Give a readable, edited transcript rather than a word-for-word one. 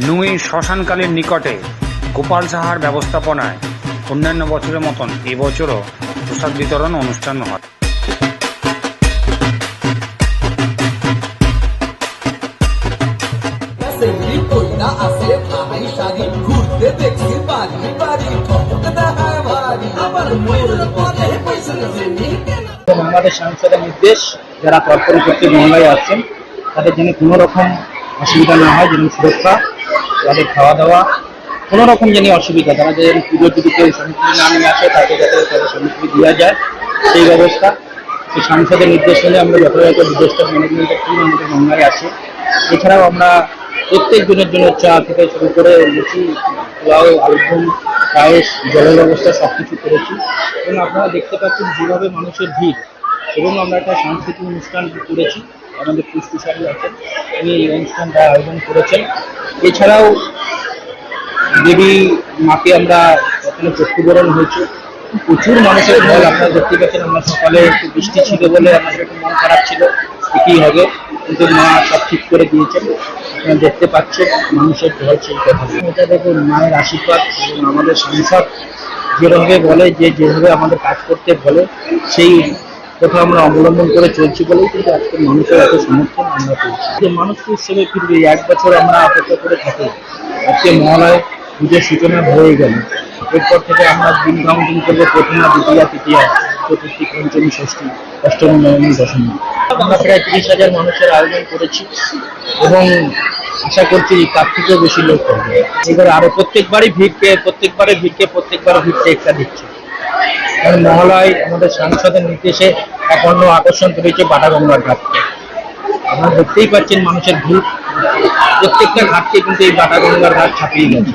নুই শ্মশানকালীর নিকটে গোপাল সাহার ব্যবস্থাপনায় অন্যান্য বছরের মতন এবছরও প্রসাদ বিতরণ অনুষ্ঠান হয়। আমাদের সাংসদের নির্দেশ, যারা কর্পোরেট কর্তৃক মহলায় আসছেন তাদের যেন কোনো রকম অসুবিধা না হয়, যেন সুরক্ষা, তাদের খাওয়া দাওয়া কোনো রকম যেন অসুবিধা, তারা যেন পুজো যদি কেউ সামগ্রী না নিয়ে আসে তাকে যাতে তাদের সামগ্রী দেওয়া যায় সেই ব্যবস্থা এই সাংসদের নির্দেশ হলে আমরা যথাযথ ডিজাস্টার ম্যানেজমেন্টের টিম আমাদের মহলায় আছে। এছাড়াও আমরা প্রত্যেক দিনের জন্য চা থেকে শুরু করে লুচি, পোলাও, আলুদম, পায়েস, জলের ব্যবস্থা সব কিছু করেছি। এবং আপনারা দেখতে পাচ্ছেন যেভাবে মানুষের ভিড়, এবং আমরা একটা সাংস্কৃতিক অনুষ্ঠান করেছি। আমাদের পুষ্টিশালী আছেন, তিনি এই অনুষ্ঠানটা আয়োজন করেছেন। এছাড়াও দেবী মাকে আমরা এখানে চক্ষুবরণ হয়েছে, প্রচুর মানুষের ঢল আপনারা দেখতে পাচ্ছেন। আমরা সকালে একটু বৃষ্টি ছিল বলে আমাদের একটু মন খারাপ ছিল কি হবে, কিন্তু মা সব ঠিক করে দিয়েছেন। আপনারা দেখতে পাচ্ছেন মানুষের ঢল সেই কথা। এটা দেখুন মায়ের আশীর্বাদ, এবং আমাদের সাংসদ যেভাবে বলে যেভাবে আমাদের কাজ করতে বলে সেই কথা আমরা অবলম্বন করে চলছি বলেই কিন্তু আজকে মানুষের এত সমর্থন আমরা পেয়েছি। যে মানুষকে হিসেবে ফিরবে 1 বছর আমরা অপেক্ষা করে থাকি। আজকে মহালয় পুজোর সূচনা হয়ে গেল, এরপর থেকে আমরা দিন কাউন্টিং করবো প্রথমা, দ্বিতীয়া, তৃতীয়া, চতুর্থী, পঞ্চমী, ষষ্ঠী, অষ্টমী, নবমী, দশমী। আমরা প্রায় 30,000 মানুষের আয়োজন করেছি এবং আশা করছি তার থেকেও বেশি লোক করবে। এবার আরো প্রত্যেকবারই ভিড়কে একটা দিচ্ছে। কারণ মহালয় আমাদের সাংসদের নির্দেশে এক অন্য আকর্ষণ করেছে বাটাগঙ্গার ঘাটকে। আপনারা দেখতেই পাচ্ছেন মানুষের ভিড়, প্রত্যেকটা ঘাটকে কিন্তু এই বাটাগঙ্গার ঘাট ছাপিয়ে গেছে।